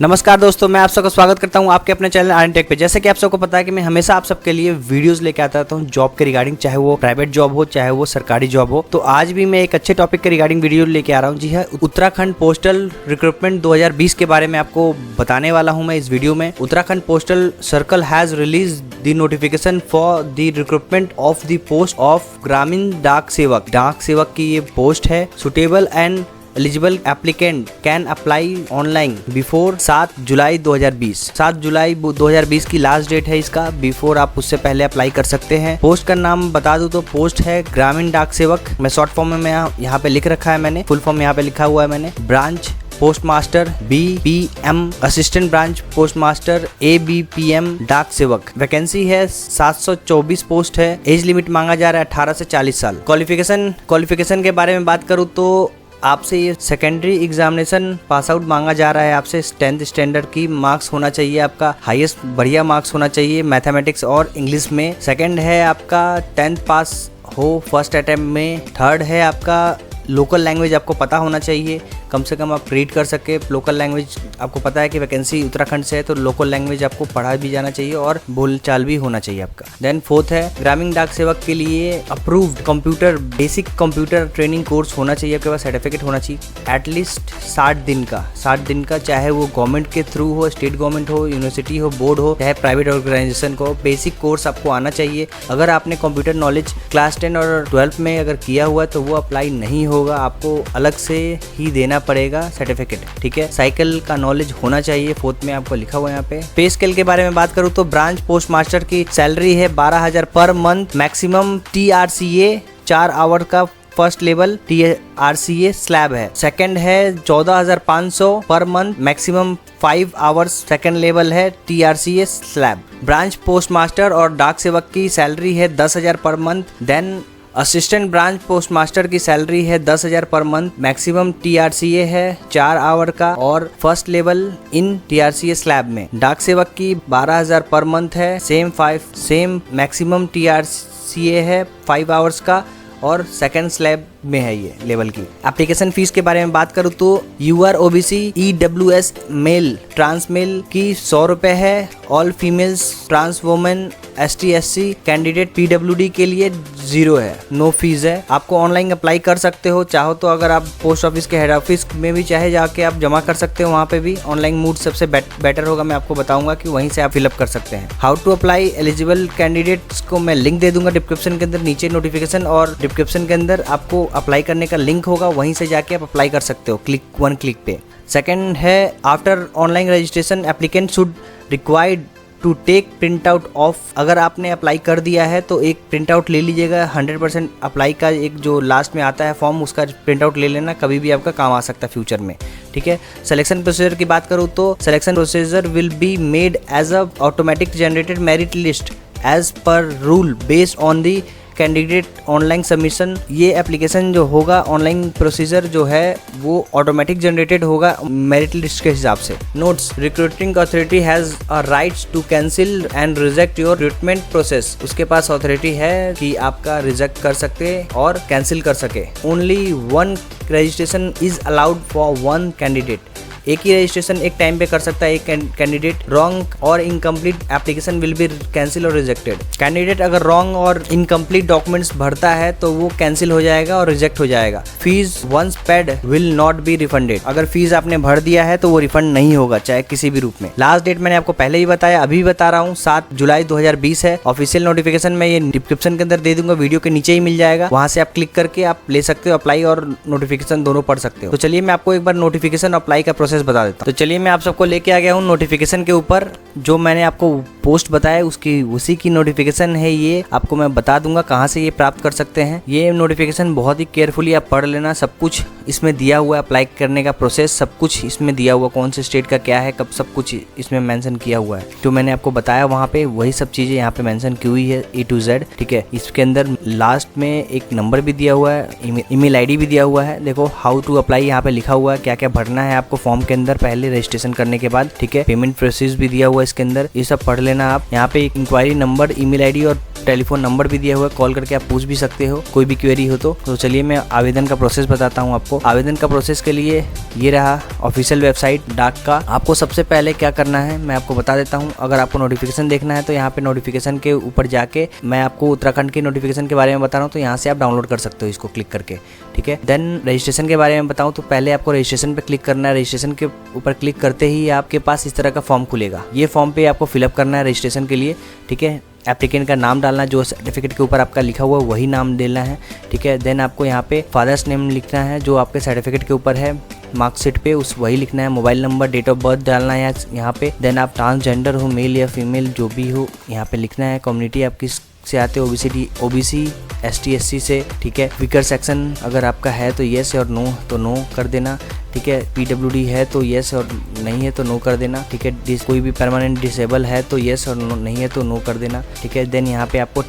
नमस्कार दोस्तों, मैं आप सबका स्वागत करता हूं आपके अपने चैनल आर टेक पे। जैसे कि आप सबको पता है कि मैं हमेशा आप सबके लिए वीडियोस लेके आता रहता हूं जॉब के रिगार्डिंग, चाहे वो प्राइवेट जॉब हो चाहे वो सरकारी जॉब हो। तो आज भी मैं एक अच्छे टॉपिक के रिगार्डिंग वीडियो लेके आ रहा हूं। जी है, उत्तराखंड पोस्टल रिक्रूटमेंट 2020 के बारे में आपको बताने वाला हूँ मैं इस वीडियो में। Uttarakhand postal circle has release the notification for the recruitment of the post of ग्रामीण डाक सेवक। डाक सेवक की ये पोस्ट है। Suitable and eligible applicant can apply online before 7 जुलाई 2020। 7 जुलाई 2020 की लास्ट डेट है इसका। बिफोर आप उससे पहले अप्लाई कर सकते हैं। पोस्ट का नाम बता दूं तो पोस्ट है ग्रामीण डाक सेवक। मैं शॉर्ट फॉर्म में यहाँ पे लिख रखा है मैंने, फुल फॉर्म यहाँ पे लिखा हुआ है मैंने। Branch post master BPM, assistant branch post master ABPM डाक सेवक। वैकेंसी है 724 पोस्ट है। एज लिमिट मांगा जा रहा है 18 से 40 साल। क्वालिफिकेशन के बारे में बात करूँ तो आपसे ये सेकेंडरी एग्जामिनेशन पास आउट मांगा जा रहा है। आपसे 10th स्टैंडर्ड की मार्क्स होना चाहिए, आपका हाईएस्ट बढ़िया मार्क्स होना चाहिए मैथमेटिक्स और इंग्लिश में। सेकंड है आपका 10th पास हो फर्स्ट अटेम्प्ट में। थर्ड है आपका लोकल लैंग्वेज आपको पता होना चाहिए, कम से कम आप रीड कर सके। लोकल लैंग्वेज आपको पता है कि वैकेंसी उत्तराखंड से है तो लोकल लैंग्वेज आपको पढ़ा भी जाना चाहिए और बोलचाल भी होना चाहिए आपका। देन फोर्थ है ग्रामीण डाक सेवक के लिए approved computer basic computer training course होना चाहिए, आपके पास सर्टिफिकेट होना चाहिए एटलीस्ट 60 दिन का, चाहे वो गवर्नमेंट के थ्रू हो, स्टेट गवर्नमेंट हो, यूनिवर्सिटी हो, बोर्ड हो, चाहे प्राइवेट ऑर्गेनाइजेशन को। बेसिक कोर्स आपको आना चाहिए। अगर आपने कंप्यूटर नॉलेज क्लास 10 और 12 में अगर किया हुआ है तो वो अप्लाई नहीं होगा, आपको अलग से ही देना पड़ेगा सर्टिफिकेट, ठीक है। साइकिल का नॉलेज होना चाहिए, फोर्थ में आपको लिखा हुआ है यहाँ पे। पे स्केल के बारे में बात करूँ तो ब्रांच पोस्ट मास्टर की सैलरी है 12,000 per month. Maximum TRCA 4 hour का फर्स्ट लेवल TRCA स्लैब है। सेकंड है 14,500 per month. Maximum 5 hours second level है TRCA slab. Branch post master और डाक सेवक की सैलरी है 10,000 per month. Then assistant branch post master की सैलरी है 10,000 पर मंथ। मैक्सिमम TRCA है 4 आवर का और first level in TRCA slab में। डाक सेवक की 12,000 पर मंथ है। सेम मैक्सिमम TRCA है 5 आवर्स का और सेकंड स्लैब में है ये लेवल की। एप्लीकेशन फीस के बारे में बात करूँ तो UR OBC EWS male trans male की 100 रुपये है। All females trans women ST SC candidate PWD के लिए 0 है, नो फीस है। आपको ऑनलाइन अप्लाई कर सकते हो, चाहो तो अगर आप पोस्ट ऑफिस के हेड ऑफिस में भी चाहे जाके आप जमा कर सकते हो, वहाँ पे भी ऑनलाइन मूड सबसे बेटर होगा। मैं आपको बताऊंगा कि वहीं से आप फिलअप कर सकते हैं। How to apply eligible candidates को मैं लिंक दे दूंगा डिस्क्रिप्शन के अंदर, नीचे नोटिफिकेशन और डिस्क्रिप्शन के अंदर आपको अप्लाई करने का लिंक होगा, वहीं से जाके आप अप्लाई कर सकते हो वन क्लिक पे। सेकंड है after online registration applicant should required to take print out of. अगर आपने अप्लाई कर दिया है तो एक प्रिंट आउट ले लीजिएगा। 100% अप्लाई का एक जो लास्ट में आता है फॉर्म, उसका प्रिंट आउट ले लेना, कभी भी आपका काम आ सकता है फ्यूचर में, ठीक है। सिलेक्शन प्रोसीजर की बात करूँ तो selection procedure will be made as a automatic generated merit list as per rule based on the candidate online submission. ये एप्लीकेशन जो होगा, ऑनलाइन प्रोसीजर जो है वो ऑटोमेटिक जनरेटेड होगा मेरिट लिस्ट के हिसाब से। Notes, recruiting authority has a rights to cancel and reject your recruitment process. उसके पास अथॉरिटी है कि आपका रिजेक्ट कर सके और कैंसिल कर सके। Only 1 registration is allowed for 1 candidate. एक ही रजिस्ट्रेशन एक टाइम पे कर सकता है एक कैंडिडेट। रॉन्ग और incomplete application will be cancel और रिजेक्टेड। कैंडिडेट अगर रॉन्ग और इनकम्प्लीट डॉक्यूमेंट्स भरता है तो वो कैंसिल हो जाएगा और रिजेक्ट हो जाएगा। Fees once paid will not be refunded. अगर फीस आपने भर दिया है तो वो रिफंड नहीं होगा, चाहे किसी भी रूप में। लास्ट डेट मैंने आपको पहले ही बताया, अभी भी बता रहा हूँ, 7 जुलाई 2020 है। ऑफिशियल नोटिफिकेशन में ये डिस्क्रिप्शन के अंदर दे दूंगा, वीडियो के नीचे ही मिल जाएगा, वहां से आप क्लिक करके आप ले सकते हो, अप्लाई और नोटिफिकेशन दोनों पढ़ सकते हो। तो चलिए मैं आपको एक बार नोटिफिकेशन अप्लाई का प्रोसेस बता देता हूँ। तो चलिए मैं आप सबको लेके आ गया हूँ नोटिफिकेशन के ऊपर। जो मैंने आपको पोस्ट बताया उसी की नोटिफिकेशन है ये। आपको मैं बता दूंगा कहाँ से ये प्राप्त कर सकते हैं। ये नोटिफिकेशन बहुत ही केयरफुली आप पढ़ लेना, सब कुछ इसमें दिया हुआ है, अप्लाई करने का प्रोसेस सब कुछ इसमें दिया हुआ, कौन से स्टेट का क्या है, कब, सब कुछ इसमें मेंशन किया हुआ है। जो मैंने आपको बताया वहाँ पे वही सब चीजें यहाँ पे मेंशन की हुई है A to Z, ठीक है। इसके अंदर लास्ट में एक नंबर भी दिया हुआ है, ईमेल ID भी दिया हुआ है। देखो हाउ टू अप्लाई यहाँ पे लिखा हुआ है, क्या क्या भरना है आपको फॉर्म के अंदर पहले रजिस्ट्रेशन करने के बाद, ठीक है। पेमेंट प्रोसेस भी दिया हुआ है इसके अंदर, ये सब पढ़ लेना आप। यहाँ पे एक इंक्वायरी नंबर, ईमेल ID और टेलीफोन नंबर भी दिया हुआ है, कॉल करके आप पूछ भी सकते हो कोई भी क्वेरी हो तो। चलिए मैं आवेदन का प्रोसेस बताता हूँ आपको। आपको आवेदन का प्रोसेस के लिए ये रहा ऑफिशियल वेबसाइट डाक का। आपको सबसे पहले क्या करना है मैं आपको बता देता हूँ। अगर आपको नोटिफिकेशन देखना है तो यहाँ पे नोटिफिकेशन के ऊपर जाके मैं आपको उत्तराखंड की नोटिफिकेशन के बारे में बता रहा हूँ, तो यहाँ से आप डाउनलोड कर सकते हो इसको क्लिक करके, ठीक है। देन रजिस्ट्रेशन के बारे में बताऊँ तो पहले आपको रजिस्ट्रेशन पे क्लिक करना है। रजिस्ट्रेशन के ऊपर क्लिक करते ही आपके पास इस तरह का फॉर्म खुलेगा। ये फॉर्म पे आपको फिलअप करना है रजिस्ट्रेशन के लिए, ठीक है। एप्लीकेंट का नाम डालना, जो सर्टिफिकेट के ऊपर आपका लिखा हुआ है वही नाम देना है, ठीक है। देन आपको यहाँ पे फादर्स नेम लिखना है जो आपके सर्टिफिकेट के ऊपर है, मार्कशीट पे उस वही लिखना है। Mobile number, date of birth डालना है यहाँ पे। देन आप ट्रांसजेंडर हो, मेल या फीमेल जो भी हो यहाँ पे लिखना है। कम्युनिटी आप किस से आते हो, ओबीसी ST SC से, ठीक है। वीकर सेक्शन अगर आपका है तो येस और नो तो नो कर देना, ठीक है। PWD है तो येस और नहीं है तो नो कर देना, ठीक है। कोई भी परमानेंट डिसेबल है तो येस और नो नहीं है तो नो कर देना, ठीक है। देन यहाँ पे आपको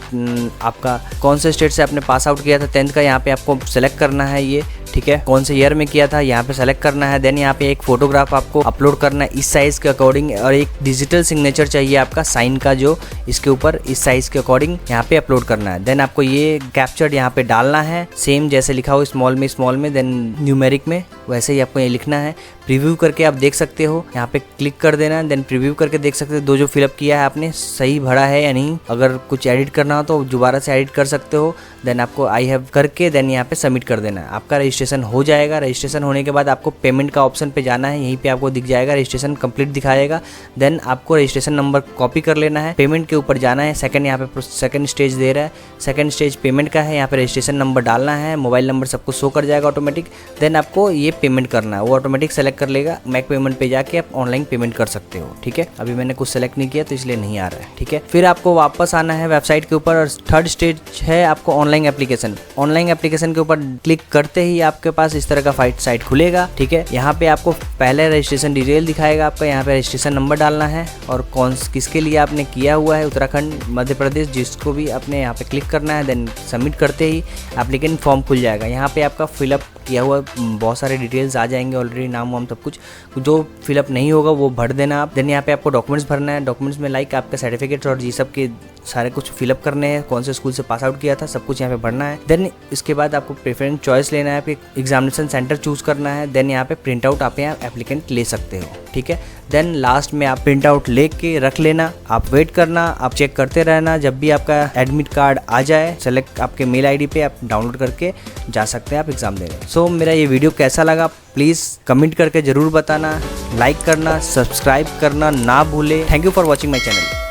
आपका कौन से स्टेट से आपने पास आउट किया था 10th का, यहाँ पे आपको सेलेक्ट करना है ये, ठीक है। कौन से ईयर में किया था यहाँ पे सेलेक्ट करना है। देन यहाँ पे एक फोटोग्राफ आपको अपलोड करना है इस साइज़ के अकॉर्डिंग, और एक डिजिटल सिग्नेचर चाहिए आपका साइन का जो इसके ऊपर इस साइज़ के अकॉर्डिंग यहाँ पे अपलोड करना है। देन आपको ये कैप्चर्ड यहाँ पे डालना है, सेम जैसे लिखा हो स्मॉल में, देन न्यूमेरिक में वैसे ही आपको ये लिखना है। प्रीव्यू करके आप देख सकते हो, यहाँ पे क्लिक कर देना है। देन प्रीव्यू करके देख सकते हो दो जो फिलअप किया है आपने सही भरा है या नहीं। अगर कुछ एडिट करना हो तो दोबारा से एडिट कर सकते हो। देन आपको आई हैव करके देन यहाँ पे सबमिट कर देना है। आपका रजिस्ट्रेशन हो जाएगा। रजिस्ट्रेशन होने के बाद आपको पेमेंट का ऑप्शन पे जाना है, यहीं पे आपको दिख जाएगा रजिस्ट्रेशन कंप्लीट दिखाएगा। देन आपको रजिस्ट्रेशन नंबर कॉपी कर लेना है, पेमेंट के ऊपर जाना है। सेकंड यहाँ पे सेकंड स्टेज दे रहा है, सेकंड स्टेज पेमेंट का है। यहाँ पे रजिस्ट्रेशन नंबर डालना है, मोबाइल नंबर सबको शो कर जाएगा ऑटोमेटिक। देन आपको ये पेमेंट करना है, वो ऑटोमेटिक सेलेक्ट कर लेगा। मैक पेमेंट पे जाके आप ऑनलाइन पेमेंट कर सकते हो, ठीक है। अभी मैंने कुछ सेलेक्ट नहीं किया तो इसलिए नहीं आ रहा है, ठीक है। फिर आपको वापस आना है वेबसाइट के ऊपर और थर्ड स्टेज है आपको ऑनलाइन एप्लीकेशन। ऑनलाइन एप्लीकेशन के ऊपर क्लिक करते ही आपके पास इस तरह का साइट खुलेगा, ठीक है। यहाँ पे आपको पहले रजिस्ट्रेशन डिटेल दिखाएगा आपका, यहाँ पे रजिस्ट्रेशन नंबर डालना है और किसके लिए आपने किया हुआ है, उत्तराखंड मध्य प्रदेश, जिसको भी आपने यहाँ पे क्लिक करना है। देन सबमिट करते ही एप्लीकेंट फॉर्म खुल जाएगा। यहाँ पे आपका फिलअप किया हुआ बहुत सारे डिटेल्स आ जाएंगे ऑलरेडी, नाम वाम सब कुछ। जो फिलअप नहीं होगा वो भर देना आप। देन यहाँ पे आपको डॉक्यूमेंट्स भरना है। डॉक्यूमेंट्स में लाइक आपका सर्टिफिकेट और जी सब के सारे कुछ फिलअप करने हैं, कौन से स्कूल से पास आउट किया था सब कुछ यहाँ पे भरना है। देन इसके बाद आपको प्रेफरेंस चॉइस लेना है, फिर एग्जामिनेशन सेंटर चूज करना है। देन यहाँ पे प्रिंट आउट आप यहाँ एप्लीकेंट ले सकते हो, ठीक है। देन लास्ट में आप प्रिंट आउट लेके रख लेना, आप वेट करना, आप चेक करते रहना। जब भी आपका एडमिट कार्ड आ जाए सेलेक्ट आपके मेल ID पे आप डाउनलोड करके जा सकते हैं आप एग्जाम देने। सो मेरा ये वीडियो कैसा लगा प्लीज़ कमेंट करके ज़रूर बताना, लाइक करना, सब्सक्राइब करना ना भूले। Thank you for watching my channel.